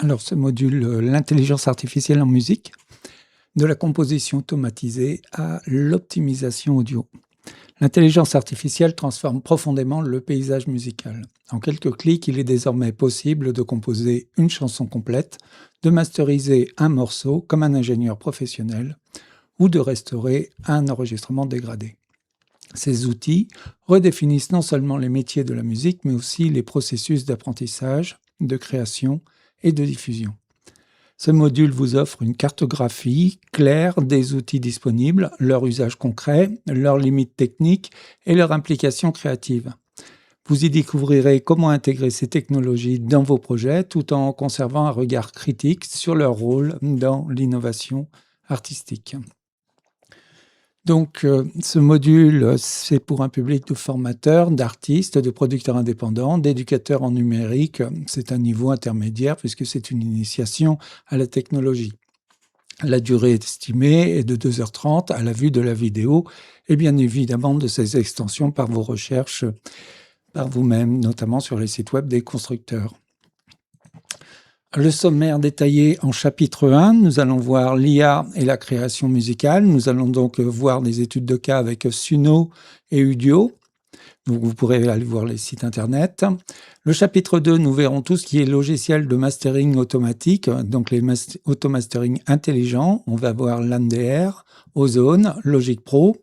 Alors, ce module, l'intelligence artificielle en musique, de la composition automatisée à l'optimisation audio. L'intelligence artificielle transforme profondément le paysage musical. En quelques clics, il est désormais possible de composer une chanson complète, de masteriser un morceau comme un ingénieur professionnel ou de restaurer un enregistrement dégradé. Ces outils redéfinissent non seulement les métiers de la musique, mais aussi les processus d'apprentissage, de création et de diffusion. Ce module vous offre une cartographie claire des outils disponibles, leur usage concret, leurs limites techniques et leur implication créative. Vous y découvrirez comment intégrer ces technologies dans vos projets tout en conservant un regard critique sur leur rôle dans l'innovation artistique. Donc, ce module, c'est pour un public de formateurs, d'artistes, de producteurs indépendants, d'éducateurs en numérique. C'est un niveau intermédiaire puisque c'est une initiation à la technologie. La durée estimée est de 2h30 à la vue de la vidéo et bien évidemment de ces extensions par vos recherches par vous-même, notamment sur les sites web des constructeurs. Le sommaire détaillé en chapitre 1, nous allons voir l'IA et la création musicale. Nous allons donc voir des études de cas avec Suno et Udio. Donc vous pourrez aller voir les sites internet. Le chapitre 2, nous verrons tout ce qui est logiciel de mastering automatique, donc les automastering intelligents. On va voir LandR, Ozone, Logic Pro.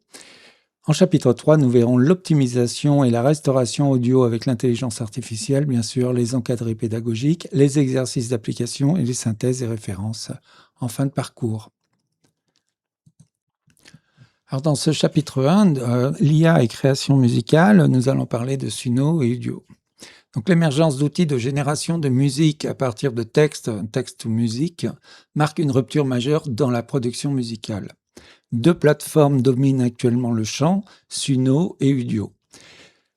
En chapitre 3, nous verrons l'optimisation et la restauration audio avec l'intelligence artificielle, bien sûr, les encadrés pédagogiques, les exercices d'application et les synthèses et références en fin de parcours. Alors dans ce chapitre 1, l'IA et création musicale, nous allons parler de Suno et Udio. Donc l'émergence d'outils de génération de musique à partir de texte ou musique, marque une rupture majeure dans la production musicale. Deux plateformes dominent actuellement le champ, Suno et Udio.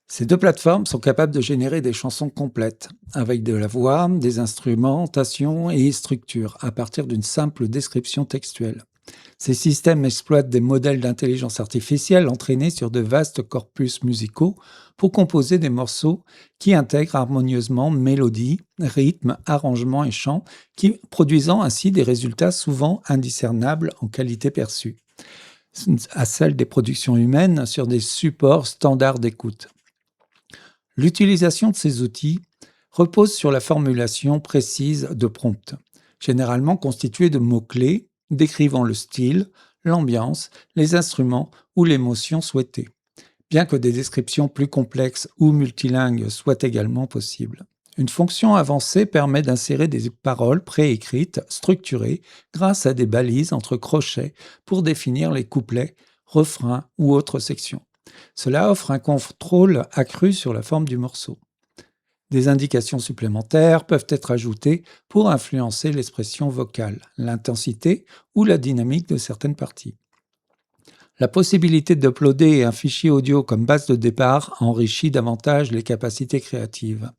Ces deux plateformes sont capables de générer des chansons complètes, avec de la voix, des instrumentations et structures, à partir d'une simple description textuelle. Ces systèmes exploitent des modèles d'intelligence artificielle entraînés sur de vastes corpus musicaux pour composer des morceaux qui intègrent harmonieusement mélodie, rythme, arrangement et chant, produisant ainsi des résultats souvent indiscernables en qualité perçue à celle des productions humaines sur des supports standards d'écoute. L'utilisation de ces outils repose sur la formulation précise de prompts, généralement constitués de mots-clés décrivant le style, l'ambiance, les instruments ou l'émotion souhaitée, bien que des descriptions plus complexes ou multilingues soient également possibles. Une fonction avancée permet d'insérer des paroles préécrites, structurées, grâce à des balises entre crochets pour définir les couplets, refrains ou autres sections. Cela offre un contrôle accru sur la forme du morceau. Des indications supplémentaires peuvent être ajoutées pour influencer l'expression vocale, l'intensité ou la dynamique de certaines parties. La possibilité d'uploader un fichier audio comme base de départ enrichit davantage les capacités créatives.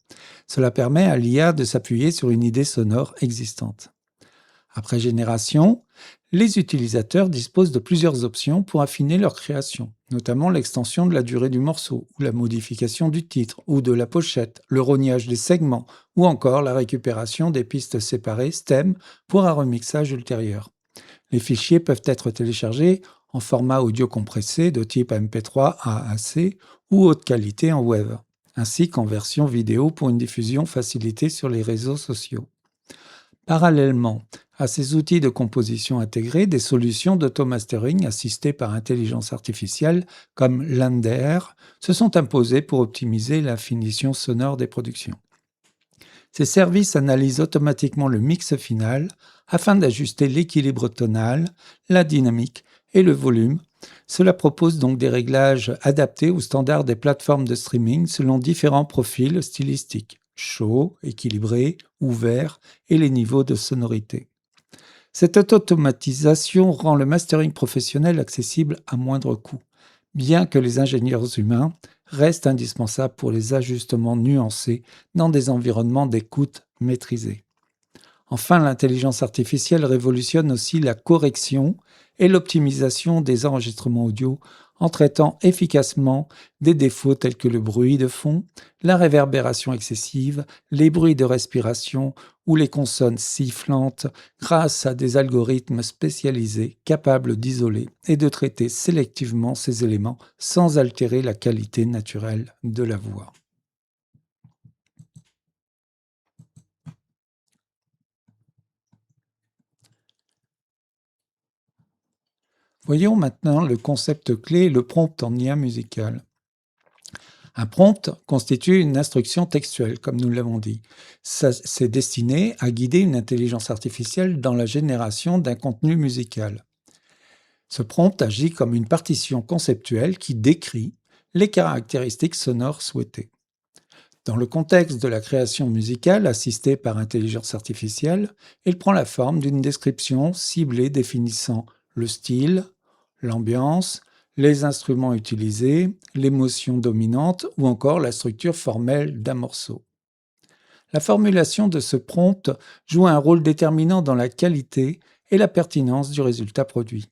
Cela permet à l'IA de s'appuyer sur une idée sonore existante. Après génération, les utilisateurs disposent de plusieurs options pour affiner leur création, notamment l'extension de la durée du morceau, ou la modification du titre, ou de la pochette, le rognage des segments, ou encore la récupération des pistes séparées stem pour un remixage ultérieur. Les fichiers peuvent être téléchargés en format audio compressé de type MP3 AAC ou haute qualité en web, ainsi qu'en version vidéo pour une diffusion facilitée sur les réseaux sociaux. Parallèlement à ces outils de composition intégrés, des solutions d'automastering assistées par intelligence artificielle comme LandR se sont imposées pour optimiser la finition sonore des productions. Ces services analysent automatiquement le mix final afin d'ajuster l'équilibre tonal, la dynamique et le volume. Cela propose donc des réglages adaptés aux standards des plateformes de streaming selon différents profils stylistiques, chaud, équilibré, ouvert et les niveaux de sonorité. Cette automatisation rend le mastering professionnel accessible à moindre coût, bien que les ingénieurs humains restent indispensables pour les ajustements nuancés dans des environnements d'écoute maîtrisés. Enfin, l'intelligence artificielle révolutionne aussi la correction et l'optimisation des enregistrements audio en traitant efficacement des défauts tels que le bruit de fond, la réverbération excessive, les bruits de respiration ou les consonnes sifflantes grâce à des algorithmes spécialisés capables d'isoler et de traiter sélectivement ces éléments sans altérer la qualité naturelle de la voix. Voyons maintenant le concept clé, le prompt en IA musical. Un prompt constitue une instruction textuelle, comme nous l'avons dit. C'est destiné à guider une intelligence artificielle dans la génération d'un contenu musical. Ce prompt agit comme une partition conceptuelle qui décrit les caractéristiques sonores souhaitées. Dans le contexte de la création musicale assistée par intelligence artificielle, il prend la forme d'une description ciblée définissant le style, l'ambiance, les instruments utilisés, l'émotion dominante ou encore la structure formelle d'un morceau. La formulation de ce prompt joue un rôle déterminant dans la qualité et la pertinence du résultat produit,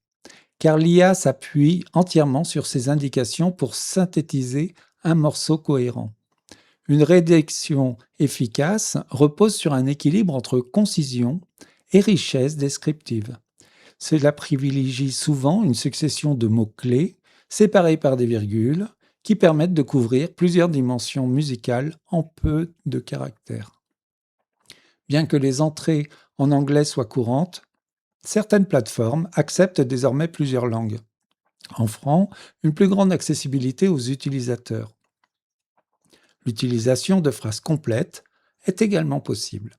car l'IA s'appuie entièrement sur ces indications pour synthétiser un morceau cohérent. Une rédaction efficace repose sur un équilibre entre concision et richesse descriptive. Cela privilégie souvent une succession de mots-clés séparés par des virgules qui permettent de couvrir plusieurs dimensions musicales en peu de caractères. Bien que les entrées en anglais soient courantes, certaines plateformes acceptent désormais plusieurs langues, offrant une plus grande accessibilité aux utilisateurs. L'utilisation de phrases complètes est également possible,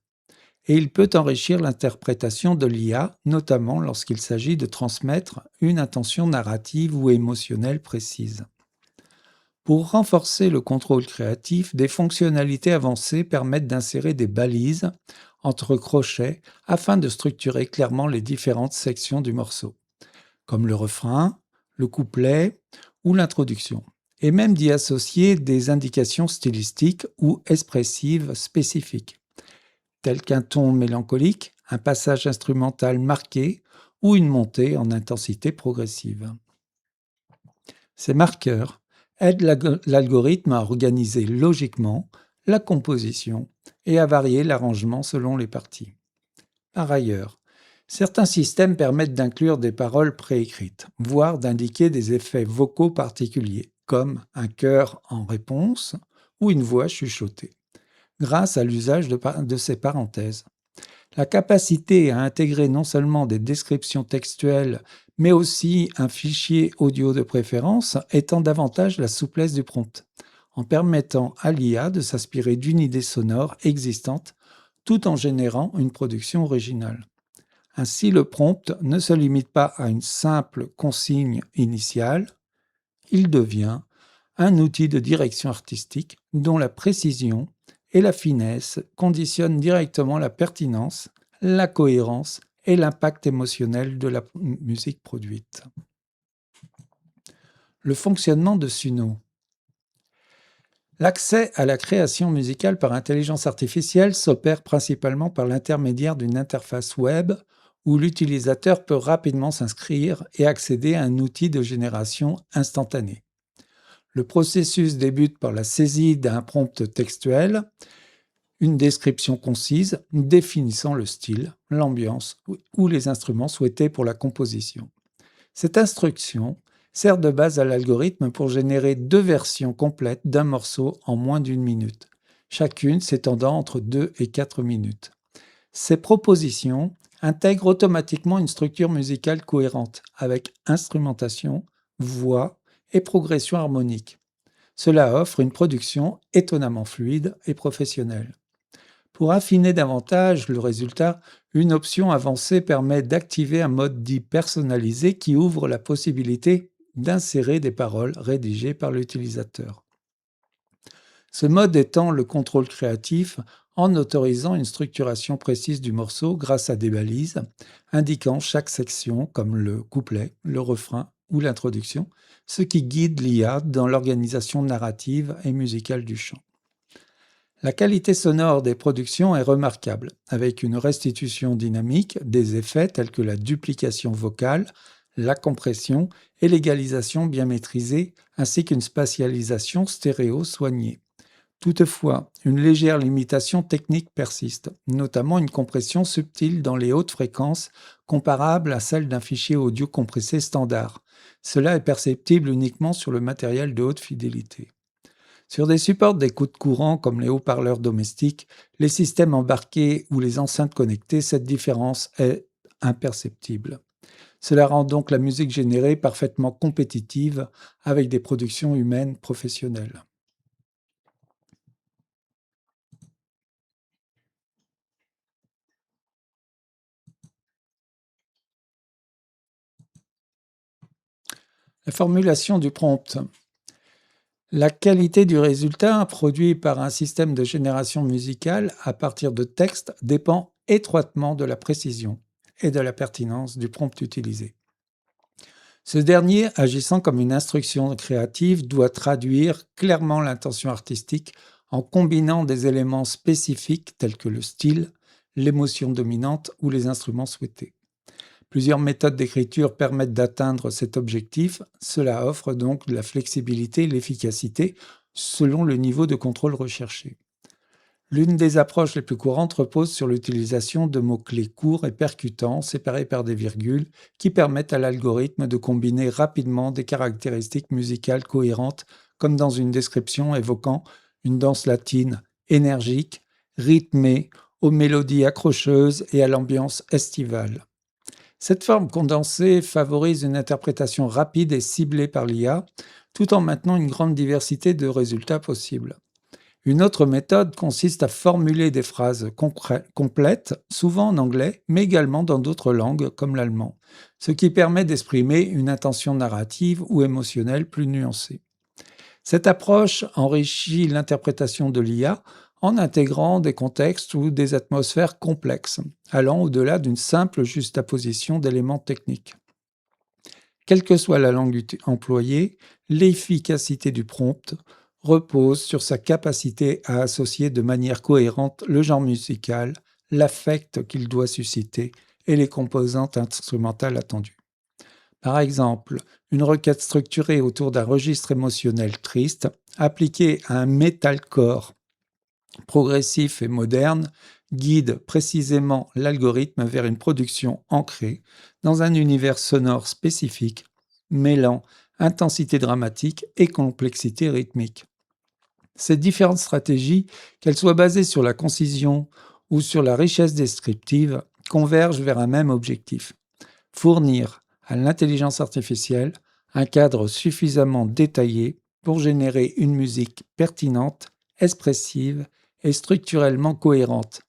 et il peut enrichir l'interprétation de l'IA, notamment lorsqu'il s'agit de transmettre une intention narrative ou émotionnelle précise. Pour renforcer le contrôle créatif, des fonctionnalités avancées permettent d'insérer des balises entre crochets afin de structurer clairement les différentes sections du morceau, comme le refrain, le couplet ou l'introduction, et même d'y associer des indications stylistiques ou expressives spécifiques, telles qu'un ton mélancolique, un passage instrumental marqué ou une montée en intensité progressive. Ces marqueurs aident l'algorithme à organiser logiquement la composition et à varier l'arrangement selon les parties. Par ailleurs, certains systèmes permettent d'inclure des paroles préécrites, voire d'indiquer des effets vocaux particuliers, comme un chœur en réponse ou une voix chuchotée, grâce à l'usage de ces parenthèses. La capacité à intégrer non seulement des descriptions textuelles, mais aussi un fichier audio de préférence étend davantage la souplesse du prompt, en permettant à l'IA de s'inspirer d'une idée sonore existante tout en générant une production originale. Ainsi, le prompt ne se limite pas à une simple consigne initiale, il devient un outil de direction artistique dont la précision et la finesse conditionnent directement la pertinence, la cohérence et l'impact émotionnel de la musique produite. Le fonctionnement de Suno. L'accès à la création musicale par intelligence artificielle s'opère principalement par l'intermédiaire d'une interface web où l'utilisateur peut rapidement s'inscrire et accéder à un outil de génération instantanée. Le processus débute par la saisie d'un prompt textuel, une description concise définissant le style, l'ambiance ou les instruments souhaités pour la composition. Cette instruction sert de base à l'algorithme pour générer 2 versions complètes d'un morceau en moins d'1 minute, chacune s'étendant entre 2 et 4 minutes. Ces propositions intègrent automatiquement une structure musicale cohérente avec instrumentation, voix et progression harmonique. Cela offre une production étonnamment fluide et professionnelle. Pour affiner davantage le résultat, une option avancée permet d'activer un mode dit personnalisé qui ouvre la possibilité d'insérer des paroles rédigées par l'utilisateur. Ce mode étend le contrôle créatif en autorisant une structuration précise du morceau grâce à des balises indiquant chaque section comme le couplet, le refrain ou l'introduction, ce qui guide l'IA dans l'organisation narrative et musicale du chant. La qualité sonore des productions est remarquable, avec une restitution dynamique des effets tels que la duplication vocale, la compression et l'égalisation bien maîtrisée, ainsi qu'une spatialisation stéréo soignée. Toutefois, une légère limitation technique persiste, notamment une compression subtile dans les hautes fréquences comparable à celle d'un fichier audio compressé standard. Cela est perceptible uniquement sur le matériel de haute fidélité. Sur des supports d'écoute courant comme les haut-parleurs domestiques, les systèmes embarqués ou les enceintes connectées, cette différence est imperceptible. Cela rend donc la musique générée parfaitement compétitive avec des productions humaines professionnelles. La formulation du prompt. La qualité du résultat produit par un système de génération musicale à partir de textes dépend étroitement de la précision et de la pertinence du prompt utilisé. Ce dernier, agissant comme une instruction créative, doit traduire clairement l'intention artistique en combinant des éléments spécifiques tels que le style, l'émotion dominante ou les instruments souhaités. Plusieurs méthodes d'écriture permettent d'atteindre cet objectif. Cela offre donc de la flexibilité et l'efficacité selon le niveau de contrôle recherché. L'une des approches les plus courantes repose sur l'utilisation de mots-clés courts et percutants, séparés par des virgules, qui permettent à l'algorithme de combiner rapidement des caractéristiques musicales cohérentes, comme dans une description évoquant une danse latine énergique, rythmée, aux mélodies accrocheuses et à l'ambiance estivale. Cette forme condensée favorise une interprétation rapide et ciblée par l'IA, tout en maintenant une grande diversité de résultats possibles. Une autre méthode consiste à formuler des phrases complètes, souvent en anglais, mais également dans d'autres langues comme l'allemand, ce qui permet d'exprimer une intention narrative ou émotionnelle plus nuancée. Cette approche enrichit l'interprétation de l'IA en intégrant des contextes ou des atmosphères complexes, allant au-delà d'une simple juxtaposition d'éléments techniques. Quelle que soit la langue employée, l'efficacité du prompt repose sur sa capacité à associer de manière cohérente le genre musical, l'affect qu'il doit susciter et les composantes instrumentales attendues. Par exemple, une requête structurée autour d'un registre émotionnel triste, appliquée à un metalcore progressif et moderne, guide précisément l'algorithme vers une production ancrée dans un univers sonore spécifique, mêlant intensité dramatique et complexité rythmique. Ces différentes stratégies, qu'elles soient basées sur la concision ou sur la richesse descriptive, convergent vers un même objectif: fournir à l'intelligence artificielle un cadre suffisamment détaillé pour générer une musique pertinente, expressive et structurellement cohérente,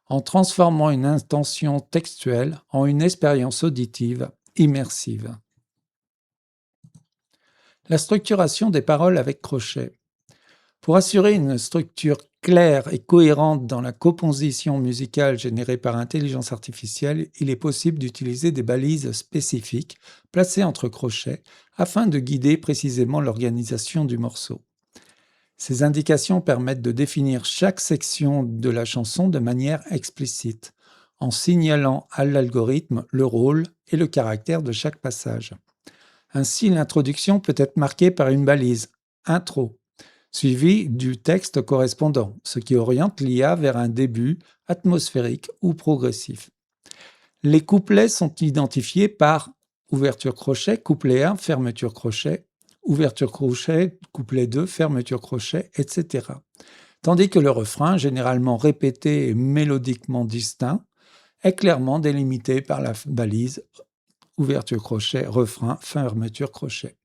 en transformant une intention textuelle en une expérience auditive immersive. La structuration des paroles avec crochet. Pour assurer une structure claire et cohérente dans la composition musicale générée par intelligence artificielle, il est possible d'utiliser des balises spécifiques placées entre crochets afin de guider précisément l'organisation du morceau. Ces indications permettent de définir chaque section de la chanson de manière explicite, en signalant à l'algorithme le rôle et le caractère de chaque passage. Ainsi, l'introduction peut être marquée par une balise intro, suivie du texte correspondant, ce qui oriente l'IA vers un début atmosphérique ou progressif. Les couplets sont identifiés par ouverture crochet, couplet 1, fermeture crochet, ouverture crochet, couplet 2, fermeture crochet, etc. Tandis que le refrain, généralement répété et mélodiquement distinct, est clairement délimité par la balise ouverture crochet, refrain, fermeture crochet.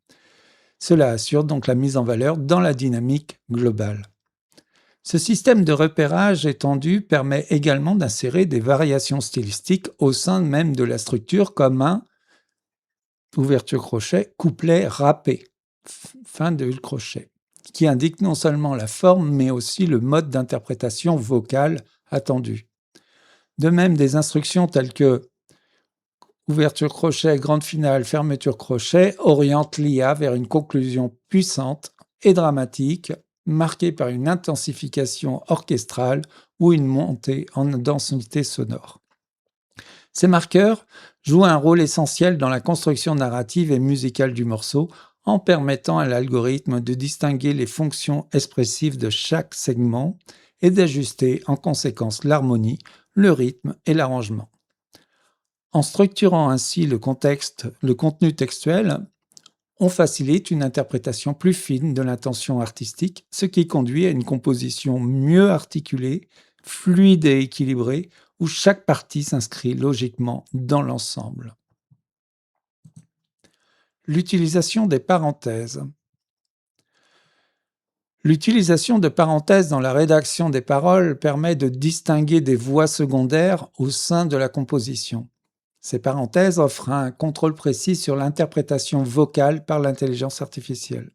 Cela assure donc la mise en valeur dans la dynamique globale. Ce système de repérage étendu permet également d'insérer des variations stylistiques au sein même de la structure, comme un ouverture crochet, couplet râpé, fin de crochet, qui indique non seulement la forme mais aussi le mode d'interprétation vocale attendu. De même, des instructions telles que ouverture crochet, grande finale, fermeture crochet orientent l'IA vers une conclusion puissante et dramatique marquée par une intensification orchestrale ou une montée en densité sonore. Ces marqueurs jouent un rôle essentiel dans la construction narrative et musicale du morceau en permettant à l'algorithme de distinguer les fonctions expressives de chaque segment et d'ajuster en conséquence l'harmonie, le rythme et l'arrangement. En structurant ainsi le contenu textuel, on facilite une interprétation plus fine de l'intention artistique, ce qui conduit à une composition mieux articulée, fluide et équilibrée, où chaque partie s'inscrit logiquement dans l'ensemble. L'utilisation des parenthèses. L'utilisation de parenthèses dans la rédaction des paroles permet de distinguer des voix secondaires au sein de la composition. Ces parenthèses offrent un contrôle précis sur l'interprétation vocale par l'intelligence artificielle.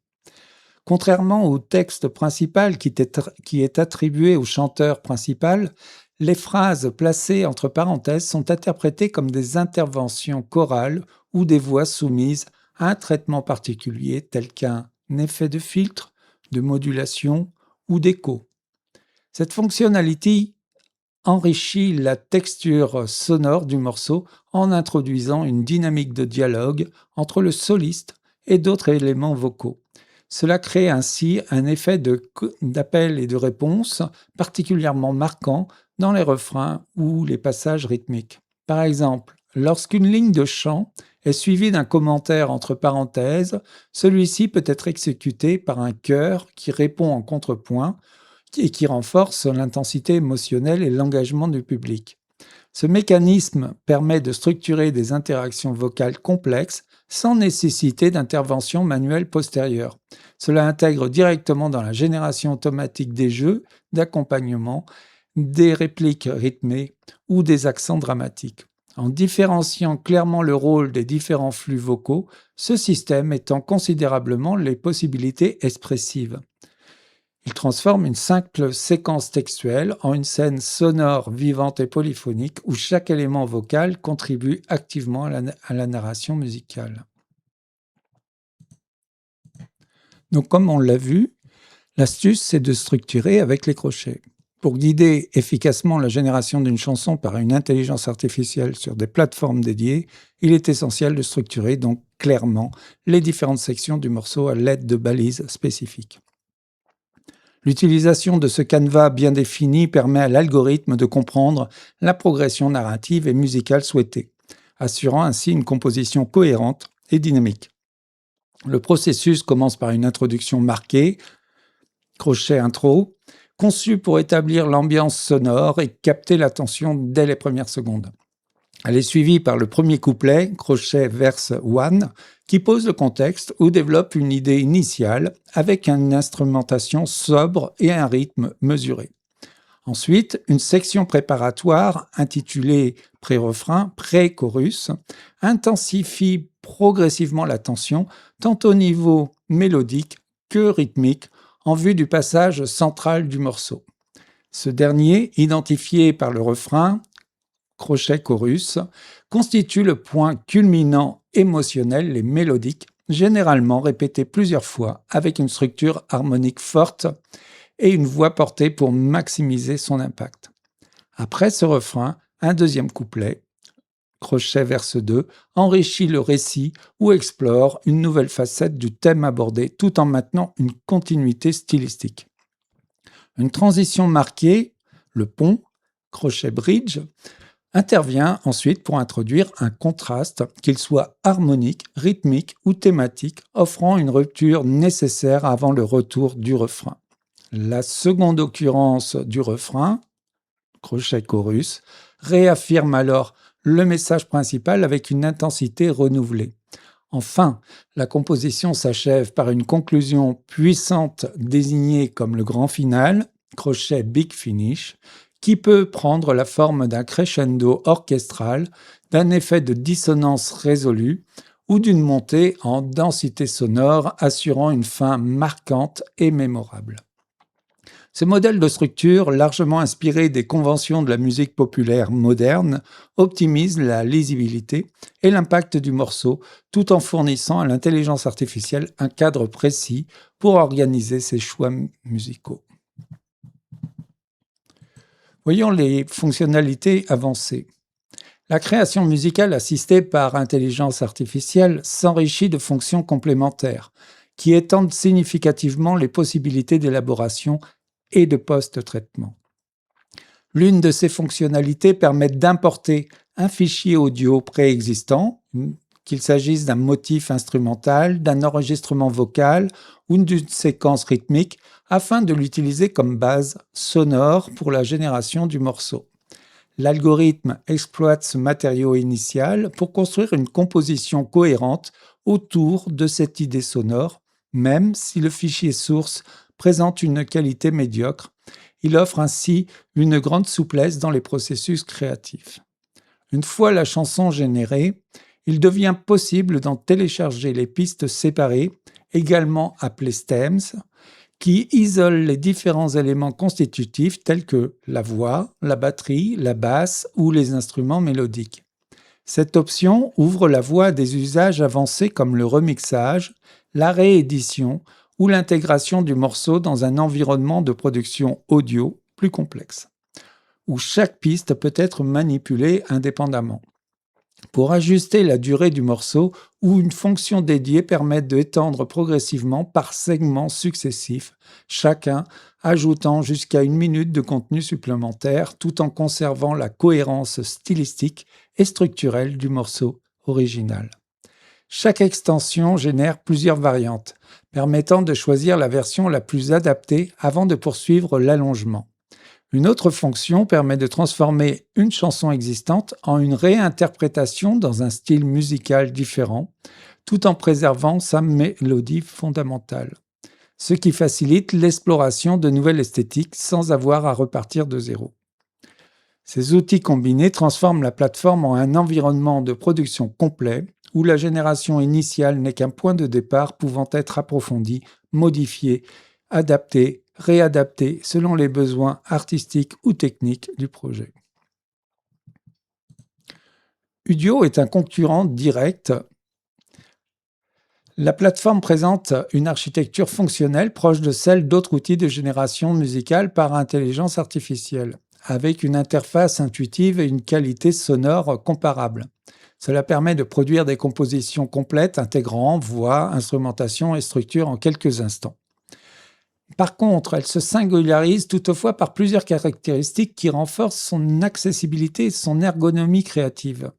Contrairement au texte principal qui est attribué au chanteur principal, les phrases placées entre parenthèses sont interprétées comme des interventions chorales ou des voix soumises à un traitement particulier tel qu'un effet de filtre, de modulation ou d'écho. Cette fonctionnalité enrichit la texture sonore du morceau en introduisant une dynamique de dialogue entre le soliste et d'autres éléments vocaux. Cela crée ainsi un effet d'appel et de réponse particulièrement marquant dans les refrains ou les passages rythmiques. Par exemple, lorsqu'une ligne de chant est suivie d'un commentaire entre parenthèses, celui-ci peut être exécuté par un chœur qui répond en contrepoint et qui renforce l'intensité émotionnelle et l'engagement du public. Ce mécanisme permet de structurer des interactions vocales complexes sans nécessité d'intervention manuelle postérieure. Cela intègre directement dans la génération automatique des jeux d'accompagnement, des répliques rythmées ou des accents dramatiques. En différenciant clairement le rôle des différents flux vocaux, ce système étend considérablement les possibilités expressives. Il transforme une simple séquence textuelle en une scène sonore, vivante et polyphonique où chaque élément vocal contribue activement à la narration musicale. Donc, comme on l'a vu, l'astuce, c'est de structurer avec les crochets. Pour guider efficacement la génération d'une chanson par une intelligence artificielle sur des plateformes dédiées, il est essentiel de structurer donc clairement les différentes sections du morceau à l'aide de balises spécifiques. L'utilisation de ce canevas bien défini permet à l'algorithme de comprendre la progression narrative et musicale souhaitée, assurant ainsi une composition cohérente et dynamique. Le processus commence par une introduction marquée, crochet intro, conçue pour établir l'ambiance sonore et capter l'attention dès les premières secondes. Elle est suivie par le premier couplet, crochet verse 1, qui pose le contexte ou développe une idée initiale avec une instrumentation sobre et un rythme mesuré. Ensuite, une section préparatoire intitulée pré-refrain, pré-chorus, intensifie progressivement la tension, tant au niveau mélodique que rythmique, en vue du passage central du morceau. Ce dernier, identifié par le refrain, crochet chorus, constitue le point culminant émotionnel et mélodique, généralement répété plusieurs fois avec une structure harmonique forte et une voix portée pour maximiser son impact. Après ce refrain, un deuxième couplet, crochet verse 2, enrichit le récit ou explore une nouvelle facette du thème abordé tout en maintenant une continuité stylistique. Une transition marquée, le pont, crochet bridge, intervient ensuite pour introduire un contraste, qu'il soit harmonique, rythmique ou thématique, offrant une rupture nécessaire avant le retour du refrain. La seconde occurrence du refrain, crochet chorus, réaffirme alors le message principal avec une intensité renouvelée. Enfin, la composition s'achève par une conclusion puissante désignée comme le grand final, crochet big finish, qui peut prendre la forme d'un crescendo orchestral, d'un effet de dissonance résolue ou d'une montée en densité sonore assurant une fin marquante et mémorable. Ce modèle de structure, largement inspiré des conventions de la musique populaire moderne, optimise la lisibilité et l'impact du morceau, tout en fournissant à l'intelligence artificielle un cadre précis pour organiser ses choix musicaux. Voyons les fonctionnalités avancées. La création musicale assistée par intelligence artificielle s'enrichit de fonctions complémentaires qui étendent significativement les possibilités d'élaboration et de post-traitement. L'une de ces fonctionnalités permet d'importer un fichier audio préexistant, qu'il s'agisse d'un motif instrumental, d'un enregistrement vocal ou d'une séquence rythmique, afin de l'utiliser comme base sonore pour la génération du morceau. L'algorithme exploite ce matériau initial pour construire une composition cohérente autour de cette idée sonore, même si le fichier source présente une qualité médiocre. Il offre ainsi une grande souplesse dans les processus créatifs. Une fois la chanson générée, il devient possible d'en télécharger les pistes séparées, également appelées stems, qui isolent les différents éléments constitutifs tels que la voix, la batterie, la basse ou les instruments mélodiques. Cette option ouvre la voie à des usages avancés comme le remixage, la réédition ou l'intégration du morceau dans un environnement de production audio plus complexe, où chaque piste peut être manipulée indépendamment. Pour ajuster la durée du morceau, ou une fonction dédiée permet d'étendre progressivement par segments successifs, chacun ajoutant jusqu'à 1 minute de contenu supplémentaire tout en conservant la cohérence stylistique et structurelle du morceau original. Chaque extension génère plusieurs variantes, permettant de choisir la version la plus adaptée avant de poursuivre l'allongement. Une autre fonction permet de transformer une chanson existante en une réinterprétation dans un style musical différent, tout en préservant sa mélodie fondamentale, ce qui facilite l'exploration de nouvelles esthétiques sans avoir à repartir de zéro. Ces outils combinés transforment la plateforme en un environnement de production complet où la génération initiale n'est qu'un point de départ pouvant être approfondi, modifié, adapté, réadapté selon les besoins artistiques ou techniques du projet. Udio est un concurrent direct. La plateforme présente une architecture fonctionnelle proche de celle d'autres outils de génération musicale par intelligence artificielle, avec une interface intuitive et une qualité sonore comparable. Cela permet de produire des compositions complètes intégrant voix, instrumentation et structure en quelques instants. Par contre, elle se singularise toutefois par plusieurs caractéristiques qui renforcent son accessibilité et son ergonomie créative.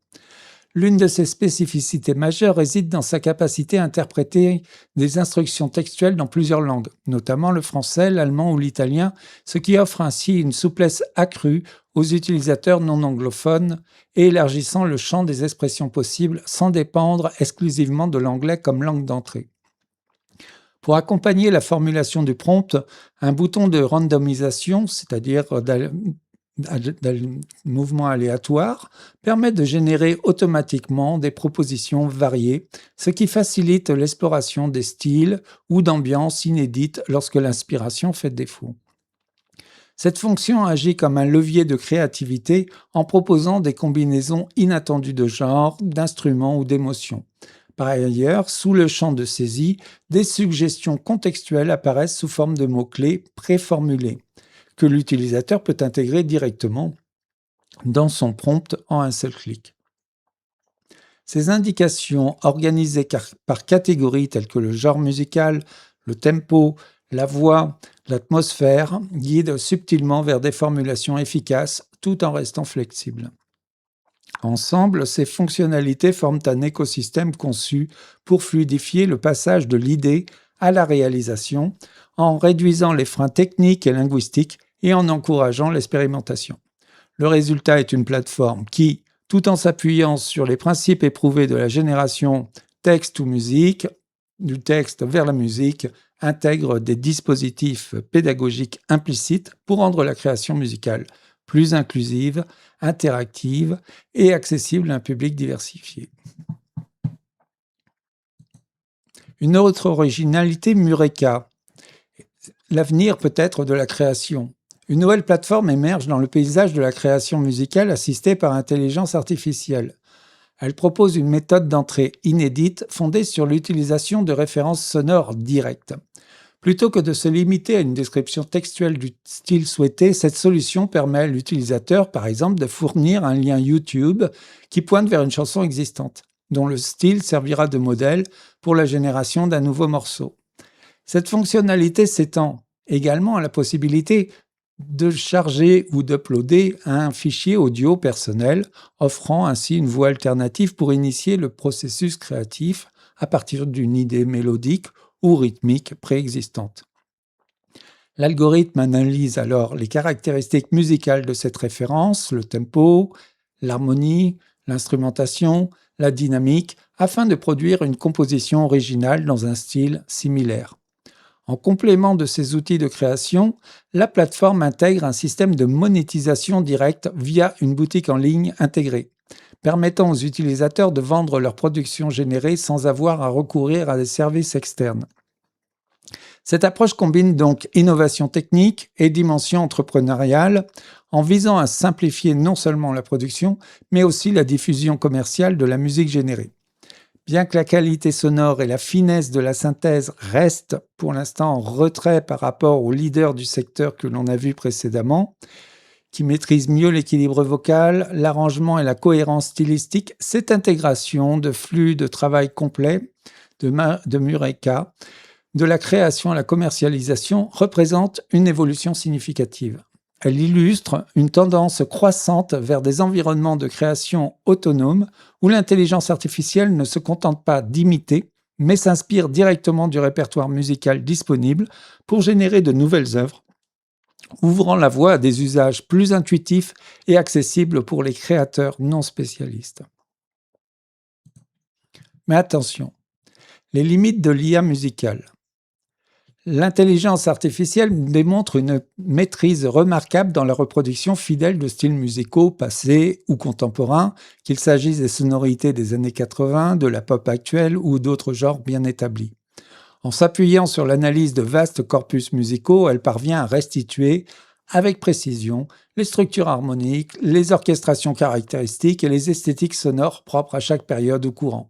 L'une de ses spécificités majeures réside dans sa capacité à interpréter des instructions textuelles dans plusieurs langues, notamment le français, l'allemand ou l'italien, ce qui offre ainsi une souplesse accrue aux utilisateurs non anglophones et élargissant le champ des expressions possibles sans dépendre exclusivement de l'anglais comme langue d'entrée. Pour accompagner la formulation du prompt, un bouton de randomisation, c'est-à-dire mouvement aléatoire, permet de générer automatiquement des propositions variées, ce qui facilite l'exploration des styles ou d'ambiances inédites lorsque l'inspiration fait défaut. Cette fonction agit comme un levier de créativité en proposant des combinaisons inattendues de genres, d'instruments ou d'émotions. Par ailleurs, sous le champ de saisie, des suggestions contextuelles apparaissent sous forme de mots-clés préformulés, que l'utilisateur peut intégrer directement dans son prompt en un seul clic. Ces indications, organisées par catégories telles que le genre musical, le tempo, la voix, l'atmosphère, guident subtilement vers des formulations efficaces tout en restant flexibles. Ensemble, ces fonctionnalités forment un écosystème conçu pour fluidifier le passage de l'idée à la réalisation, en réduisant les freins techniques et linguistiques et en encourageant l'expérimentation. Le résultat est une plateforme qui, tout en s'appuyant sur les principes éprouvés de la génération texte ou musique, du texte vers la musique, intègre des dispositifs pédagogiques implicites pour rendre la création musicale plus inclusive, interactive et accessible à un public diversifié. Une autre originalité, Mureka. L'avenir peut-être de la création. Une nouvelle plateforme émerge dans le paysage de la création musicale assistée par intelligence artificielle. Elle propose une méthode d'entrée inédite fondée sur l'utilisation de références sonores directes. Plutôt que de se limiter à une description textuelle du style souhaité, cette solution permet à l'utilisateur, par exemple, de fournir un lien YouTube qui pointe vers une chanson existante, dont le style servira de modèle pour la génération d'un nouveau morceau. Cette fonctionnalité s'étend également à la possibilité de charger ou d'uploader un fichier audio personnel, offrant ainsi une voie alternative pour initier le processus créatif à partir d'une idée mélodique ou rythmique préexistante. L'algorithme analyse alors les caractéristiques musicales de cette référence, le tempo, l'harmonie, l'instrumentation, la dynamique, afin de produire une composition originale dans un style similaire. En complément de ces outils de création, la plateforme intègre un système de monétisation directe via une boutique en ligne intégrée, permettant aux utilisateurs de vendre leurs productions générées sans avoir à recourir à des services externes. Cette approche combine donc innovation technique et dimension entrepreneuriale en visant à simplifier non seulement la production, mais aussi la diffusion commerciale de la musique générée. Bien que la qualité sonore et la finesse de la synthèse restent pour l'instant en retrait par rapport aux leaders du secteur que l'on a vu précédemment, qui maîtrisent mieux l'équilibre vocal, l'arrangement et la cohérence stylistique, cette intégration de flux de travail complet de Mureka, de la création à la commercialisation, représente une évolution significative. Elle illustre une tendance croissante vers des environnements de création autonomes où l'intelligence artificielle ne se contente pas d'imiter, mais s'inspire directement du répertoire musical disponible pour générer de nouvelles œuvres, ouvrant la voie à des usages plus intuitifs et accessibles pour les créateurs non spécialistes. Mais attention, les limites de l'IA musicale. L'intelligence artificielle démontre une maîtrise remarquable dans la reproduction fidèle de styles musicaux passés ou contemporains, qu'il s'agisse des sonorités des années 80, de la pop actuelle ou d'autres genres bien établis. En s'appuyant sur l'analyse de vastes corpus musicaux, elle parvient à restituer avec précision les structures harmoniques, les orchestrations caractéristiques et les esthétiques sonores propres à chaque période ou courant.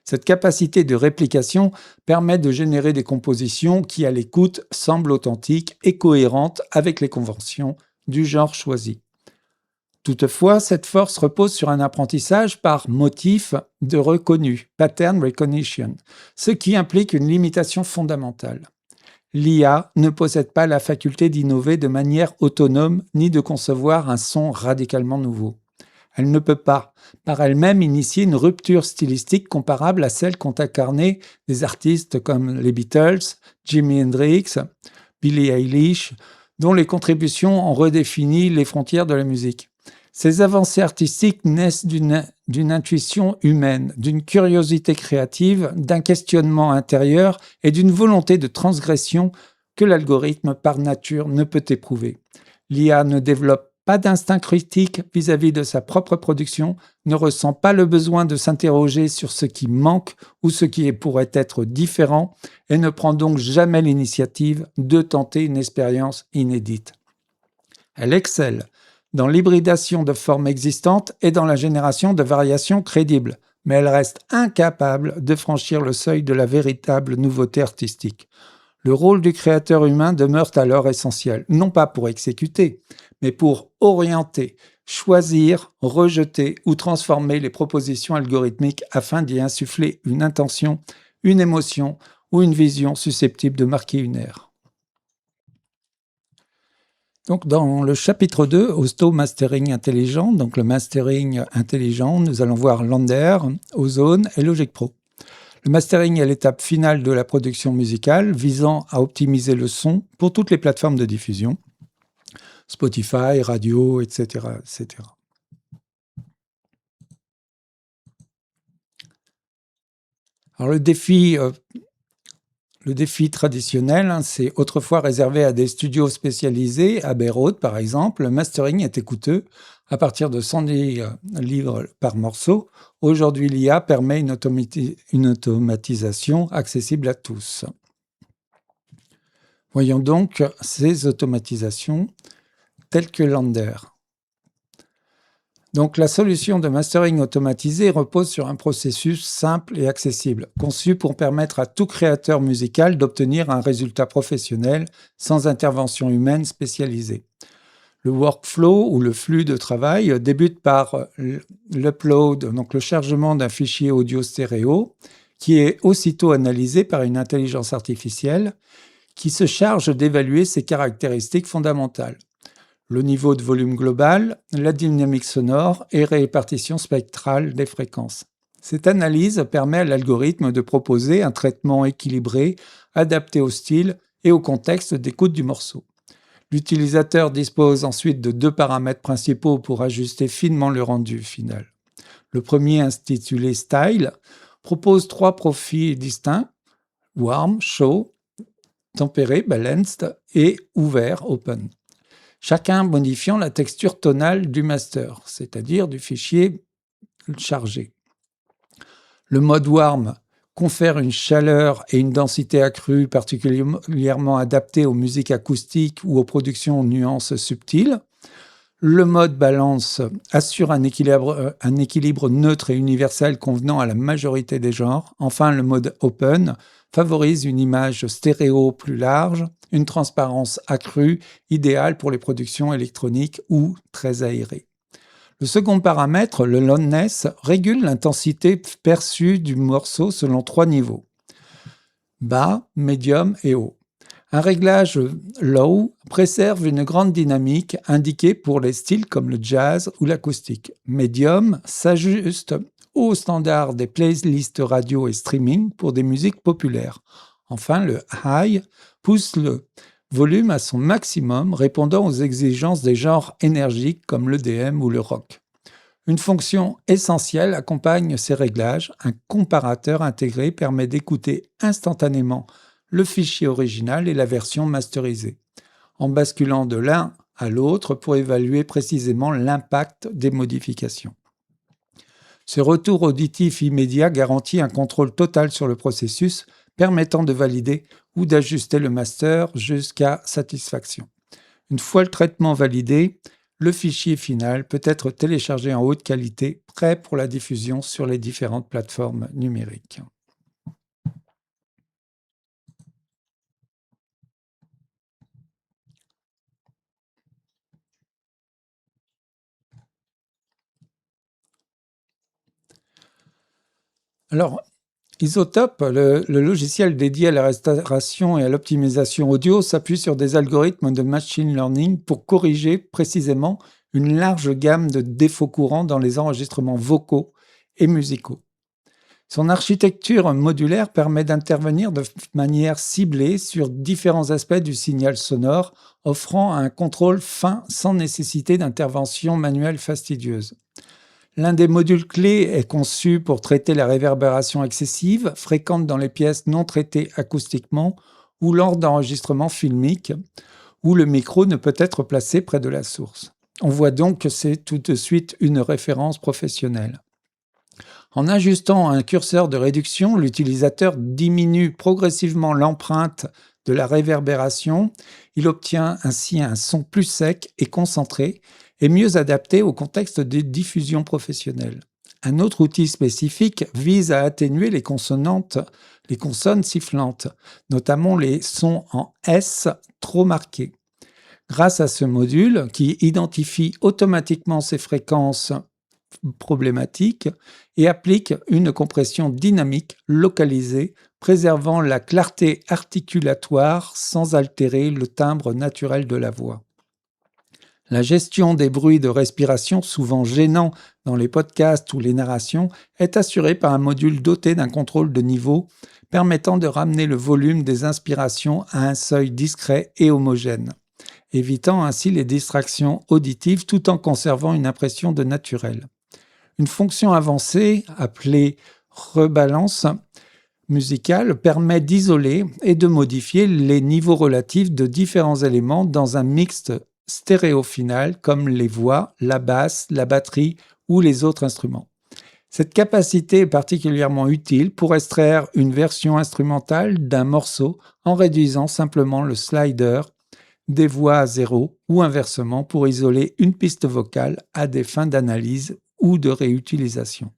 Cette capacité de réplication permet de générer des compositions qui, à l'écoute, semblent authentiques et cohérentes avec les conventions du genre choisi. Toutefois, cette force repose sur un apprentissage par motif de reconnu, pattern recognition, ce qui implique une limitation fondamentale. L'IA ne possède pas la faculté d'innover de manière autonome ni de concevoir un son radicalement nouveau. Elle ne peut pas, par elle-même, initier une rupture stylistique comparable à celle qu'ont incarnée des artistes comme les Beatles, Jimi Hendrix, Billie Eilish, dont les contributions ont redéfini les frontières de la musique. Ces avancées artistiques naissent d'une intuition humaine, d'une curiosité créative, d'un questionnement intérieur et d'une volonté de transgression que l'algorithme par nature ne peut éprouver. L'IA ne développe pas d'instinct critique vis-à-vis de sa propre production, ne ressent pas le besoin de s'interroger sur ce qui manque ou ce qui pourrait être différent et ne prend donc jamais l'initiative de tenter une expérience inédite. Elle excelle dans l'hybridation de formes existantes et dans la génération de variations crédibles, mais elle reste incapable de franchir le seuil de la véritable nouveauté artistique. Le rôle du créateur humain demeure alors essentiel, non pas pour exécuter, mais pour orienter, choisir, rejeter ou transformer les propositions algorithmiques afin d'y insuffler une intention, une émotion ou une vision susceptible de marquer une ère. Donc, dans le chapitre 2, Austo Mastering Intelligent, donc le mastering intelligent, nous allons voir Lander, Ozone et Logic Pro. Le mastering est l'étape finale de la production musicale visant à optimiser le son pour toutes les plateformes de diffusion, Spotify, radio, etc., etc. Alors le défi traditionnel, c'est autrefois réservé à des studios spécialisés, à Abbey Road par exemple. Le mastering était coûteux à partir de 110 livres par morceau. Aujourd'hui, l'IA permet une automatisation accessible à tous. Voyons donc ces automatisations telles que Lander. Donc la solution de mastering automatisé repose sur un processus simple et accessible, conçu pour permettre à tout créateur musical d'obtenir un résultat professionnel sans intervention humaine spécialisée. Le workflow ou le flux de travail débute par l'upload, donc le chargement d'un fichier audio stéréo, qui est aussitôt analysé par une intelligence artificielle qui se charge d'évaluer ses caractéristiques fondamentales. Le niveau de volume global, la dynamique sonore et répartition spectrale des fréquences. Cette analyse permet à l'algorithme de proposer un traitement équilibré, adapté au style et au contexte d'écoute du morceau. L'utilisateur dispose ensuite de 2 paramètres principaux pour ajuster finement le rendu final. Le premier, intitulé Style, propose 3 profils distincts, Warm, Chaud, Tempéré, Balanced et Ouvert, Open. Chacun modifiant la texture tonale du master, c'est-à-dire du fichier chargé. Le mode Warm confère une chaleur et une densité accrue particulièrement adaptées aux musiques acoustiques ou aux productions aux nuances subtiles. Le mode Balance assure un équilibre neutre et universel convenant à la majorité des genres. Enfin, le mode Open favorise une image stéréo plus large, une transparence accrue, idéale pour les productions électroniques ou très aérées. Le second paramètre, le loudness, régule l'intensité perçue du morceau selon 3 niveaux: bas, médium et haut. Un réglage low préserve une grande dynamique indiquée pour les styles comme le jazz ou l'acoustique. Medium s'ajuste aux standards des playlists radio et streaming pour des musiques populaires. Enfin, le high pousse le volume à son maximum, répondant aux exigences des genres énergiques comme l'EDM ou le rock. Une fonction essentielle accompagne ces réglages. Un comparateur intégré permet d'écouter instantanément le fichier original et la version masterisée, en basculant de l'un à l'autre pour évaluer précisément l'impact des modifications. Ce retour auditif immédiat garantit un contrôle total sur le processus, permettant de valider ou d'ajuster le master jusqu'à satisfaction. Une fois le traitement validé, le fichier final peut être téléchargé en haute qualité, prêt pour la diffusion sur les différentes plateformes numériques. Alors, Isotope, le logiciel dédié à la restauration et à l'optimisation audio, s'appuie sur des algorithmes de machine learning pour corriger précisément une large gamme de défauts courants dans les enregistrements vocaux et musicaux. Son architecture modulaire permet d'intervenir de manière ciblée sur différents aspects du signal sonore, offrant un contrôle fin sans nécessité d'intervention manuelle fastidieuse. L'un des modules clés est conçu pour traiter la réverbération excessive, fréquente dans les pièces non traitées acoustiquement ou lors d'enregistrements filmiques, où le micro ne peut être placé près de la source. On voit donc que c'est tout de suite une référence professionnelle. En ajustant un curseur de réduction, l'utilisateur diminue progressivement l'empreinte de la réverbération. Il obtient ainsi un son plus sec et concentré, et mieux adapté au contexte des diffusions professionnelles. Un autre outil spécifique vise à atténuer les consonnes sifflantes, notamment les sons en S trop marqués. Grâce à ce module, qui identifie automatiquement ces fréquences problématiques et applique une compression dynamique localisée, préservant la clarté articulatoire sans altérer le timbre naturel de la voix. La gestion des bruits de respiration, souvent gênants dans les podcasts ou les narrations, est assurée par un module doté d'un contrôle de niveau permettant de ramener le volume des inspirations à un seuil discret et homogène, évitant ainsi les distractions auditives tout en conservant une impression de naturel. Une fonction avancée, appelée rebalance musicale, permet d'isoler et de modifier les niveaux relatifs de différents éléments dans un mixte stéréo final comme les voix, la basse, la batterie ou les autres instruments. Cette capacité est particulièrement utile pour extraire une version instrumentale d'un morceau en réduisant simplement le slider des voix à zéro ou inversement pour isoler une piste vocale à des fins d'analyse ou de réutilisation.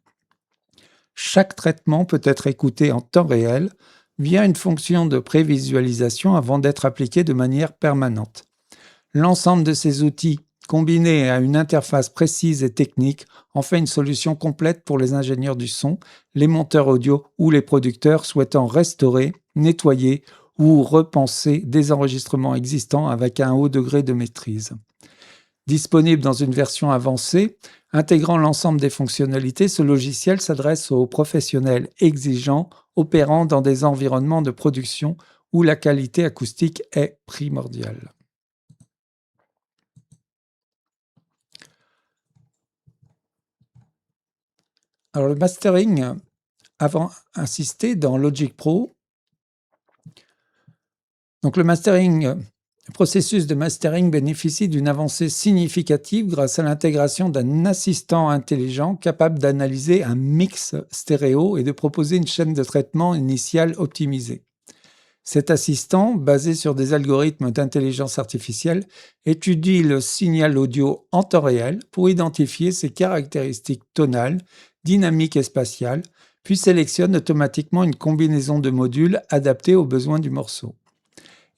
Chaque traitement peut être écouté en temps réel via une fonction de prévisualisation avant d'être appliqué de manière permanente. L'ensemble de ces outils, combinés à une interface précise et technique, en fait une solution complète pour les ingénieurs du son, les monteurs audio ou les producteurs souhaitant restaurer, nettoyer ou repenser des enregistrements existants avec un haut degré de maîtrise. Disponible dans une version avancée, intégrant l'ensemble des fonctionnalités, ce logiciel s'adresse aux professionnels exigeants opérant dans des environnements de production où la qualité acoustique est primordiale. Alors le mastering, avant insisté dans Logic Pro. Donc le processus de mastering bénéficie d'une avancée significative grâce à l'intégration d'un assistant intelligent capable d'analyser un mix stéréo et de proposer une chaîne de traitement initiale optimisée. Cet assistant, basé sur des algorithmes d'intelligence artificielle, étudie le signal audio en temps réel pour identifier ses caractéristiques tonales, dynamiques et spatiales, puis sélectionne automatiquement une combinaison de modules adaptés aux besoins du morceau.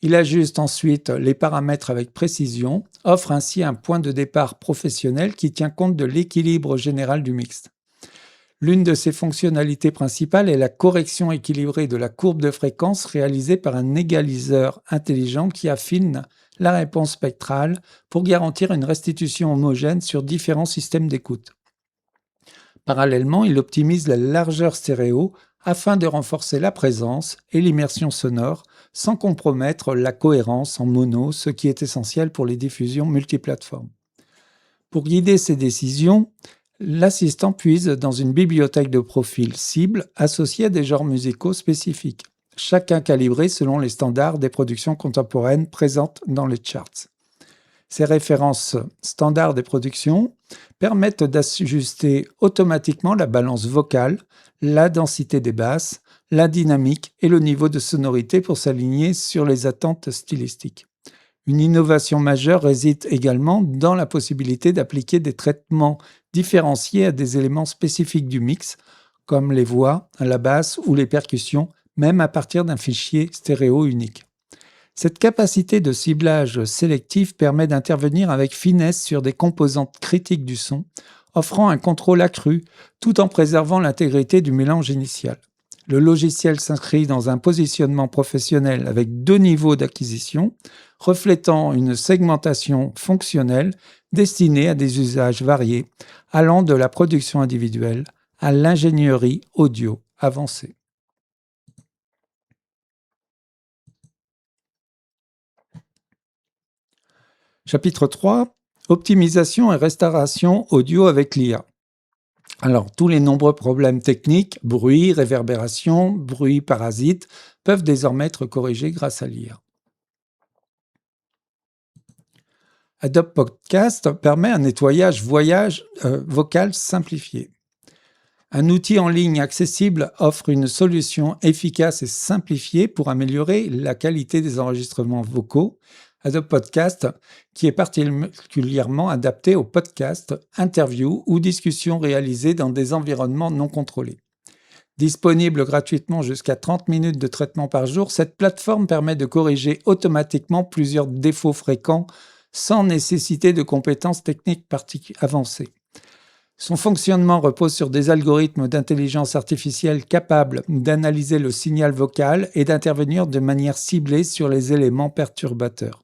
Il ajuste ensuite les paramètres avec précision, offre ainsi un point de départ professionnel qui tient compte de l'équilibre général du mix. L'une de ses fonctionnalités principales est la correction équilibrée de la courbe de fréquence réalisée par un égaliseur intelligent qui affine la réponse spectrale pour garantir une restitution homogène sur différents systèmes d'écoute. Parallèlement, il optimise la largeur stéréo afin de renforcer la présence et l'immersion sonore sans compromettre la cohérence en mono, ce qui est essentiel pour les diffusions multiplateformes. Pour guider ses décisions, l'assistant puise dans une bibliothèque de profils cibles associés à des genres musicaux spécifiques, chacun calibré selon les standards des productions contemporaines présentes dans les charts. Ces références standards des productions permettent d'ajuster automatiquement la balance vocale, la densité des basses, la dynamique et le niveau de sonorité pour s'aligner sur les attentes stylistiques. Une innovation majeure réside également dans la possibilité d'appliquer des traitements différenciés à des éléments spécifiques du mix, comme les voix, la basse ou les percussions, même à partir d'un fichier stéréo unique. Cette capacité de ciblage sélectif permet d'intervenir avec finesse sur des composantes critiques du son, offrant un contrôle accru tout en préservant l'intégrité du mélange initial. Le logiciel s'inscrit dans un positionnement professionnel avec 2 niveaux d'acquisition, reflétant une segmentation fonctionnelle destinée à des usages variés, allant de la production individuelle à l'ingénierie audio avancée. Chapitre 3, optimisation et restauration audio avec l'IA. Alors, tous les nombreux problèmes techniques, bruit, réverbération, bruit parasite, peuvent désormais être corrigés grâce à l'IA. Adobe Podcast permet un nettoyage vocal simplifié. Un outil en ligne accessible offre une solution efficace et simplifiée pour améliorer la qualité des enregistrements vocaux. Adobe Podcast, qui est particulièrement adapté aux podcasts, interviews ou discussions réalisées dans des environnements non contrôlés. Disponible gratuitement jusqu'à 30 minutes de traitement par jour, cette plateforme permet de corriger automatiquement plusieurs défauts fréquents sans nécessiter de compétences techniques avancées. Son fonctionnement repose sur des algorithmes d'intelligence artificielle capables d'analyser le signal vocal et d'intervenir de manière ciblée sur les éléments perturbateurs.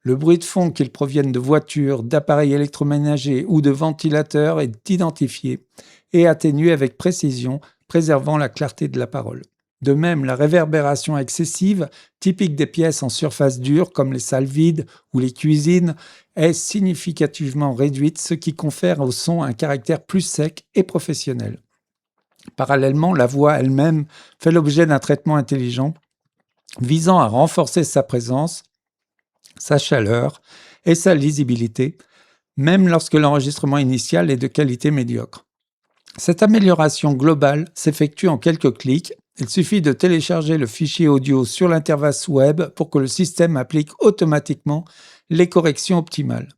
Le bruit de fond, qu'il provienne de voitures, d'appareils électroménagers ou de ventilateurs, est identifié et atténué avec précision, préservant la clarté de la parole. De même, la réverbération excessive, typique des pièces en surface dure comme les salles vides ou les cuisines, est significativement réduite, ce qui confère au son un caractère plus sec et professionnel. Parallèlement, la voix elle-même fait l'objet d'un traitement intelligent visant à renforcer sa présence, sa chaleur et sa lisibilité, même lorsque l'enregistrement initial est de qualité médiocre. Cette amélioration globale s'effectue en quelques clics. Il suffit de télécharger le fichier audio sur l'interface web pour que le système applique automatiquement les corrections optimales.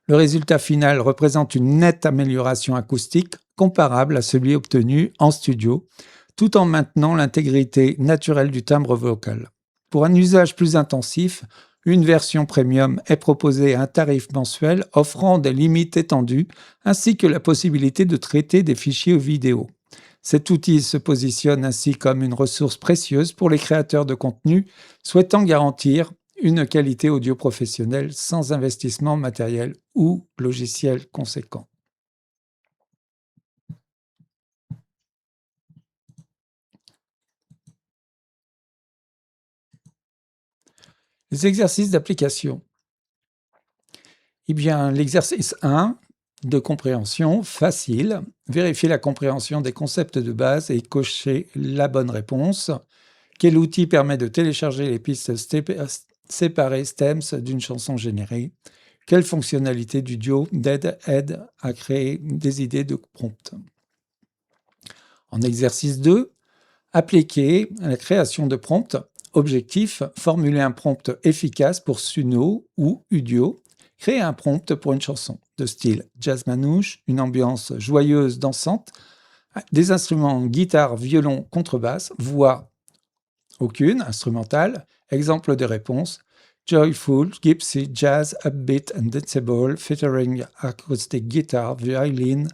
Le résultat final représente une nette amélioration acoustique comparable à celui obtenu en studio, tout en maintenant l'intégrité naturelle du timbre vocal. Pour un usage plus intensif, une version premium est proposée à un tarif mensuel offrant des limites étendues ainsi que la possibilité de traiter des fichiers vidéo. Cet outil se positionne ainsi comme une ressource précieuse pour les créateurs de contenu souhaitant garantir une qualité audio professionnelle sans investissement matériel ou logiciel conséquent. Les exercices d'application. Eh bien, l'exercice 1 de compréhension facile, vérifier la compréhension des concepts de base et cocher la bonne réponse. Quel outil permet de télécharger les pistes séparées stems d'une chanson générée? Quelle fonctionnalité du duo aide à créer des idées de prompt? En exercice 2, appliquer à la création de prompts. Objectif, formuler un prompt efficace pour Suno ou Udio. Créer un prompt pour une chanson de style jazz manouche, une ambiance joyeuse, dansante, des instruments guitare, violon, contrebasse, voix aucune, instrumentale. Exemple de réponse: joyful, gypsy, jazz, upbeat and danceable, featuring acoustic guitar, violin,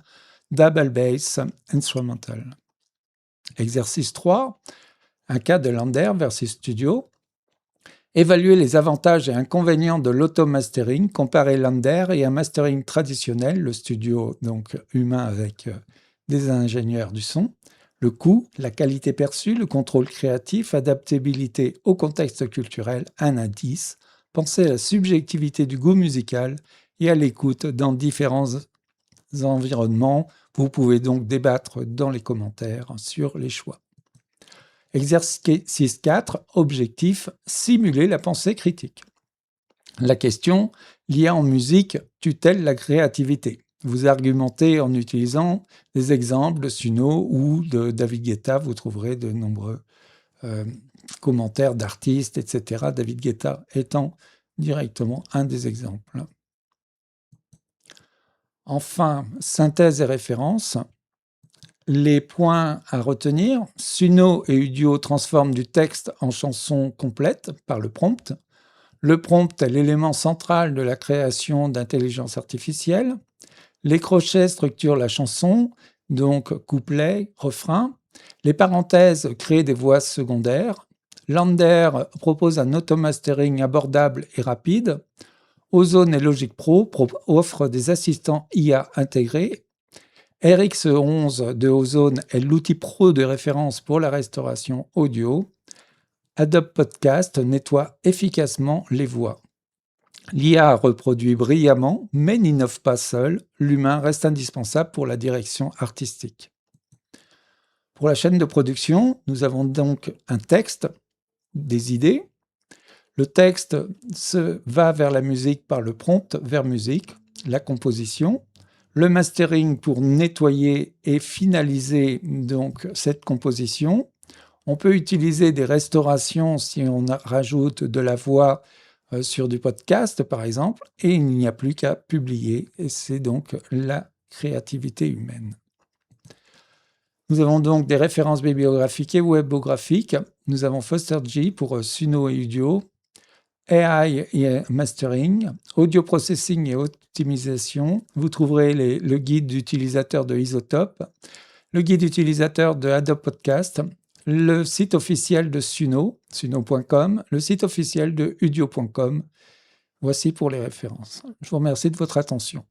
double bass, instrumental. Exercice 3, un cas de Lander versus Studio. Évaluer les avantages et inconvénients de l'auto-mastering, comparer Lander et un mastering traditionnel, le studio donc humain avec des ingénieurs du son. Le coût, la qualité perçue, le contrôle créatif, adaptabilité au contexte culturel, un indice. Pensez à la subjectivité du goût musical et à l'écoute dans différents environnements. Vous pouvez donc débattre dans les commentaires sur les choix. Exercice 4, objectif, simuler la pensée critique. La question, l'IA en musique tue-t-elle la créativité? Vous argumentez en utilisant des exemples de Suno ou de David Guetta. Vous trouverez de nombreux commentaires d'artistes, etc. David Guetta étant directement un des exemples. Enfin, synthèse et référence. Les points à retenir: Suno et Udio transforment du texte en chanson complète par le prompt. Le prompt est l'élément central de la création d'intelligence artificielle. Les crochets structurent la chanson, donc couplet, refrain. Les parenthèses créent des voix secondaires. Lander propose un automastering abordable et rapide. Ozone et Logic Pro offrent des assistants IA intégrés. RX11 de Ozone est l'outil pro de référence pour la restauration audio. Adobe Podcast nettoie efficacement les voix. L'IA reproduit brillamment, mais n'innove pas seul. L'humain reste indispensable pour la direction artistique. Pour la chaîne de production, nous avons donc un texte, des idées. Le texte va vers la musique par le prompt vers musique, la composition. Le mastering pour nettoyer et finaliser donc cette composition. On peut utiliser des restaurations si on rajoute de la voix sur du podcast, par exemple, et il n'y a plus qu'à publier. Et c'est donc la créativité humaine. Nous avons donc des références bibliographiques et webographiques. Nous avons FosterG pour Suno et Udio, AI et Mastering, Audio Processing et Optimisation. Vous trouverez le guide d'utilisateur de Isotope, le guide utilisateur de Adobe Podcast, le site officiel de Suno, suno.com, le site officiel de udio.com. Voici pour les références. Je vous remercie de votre attention.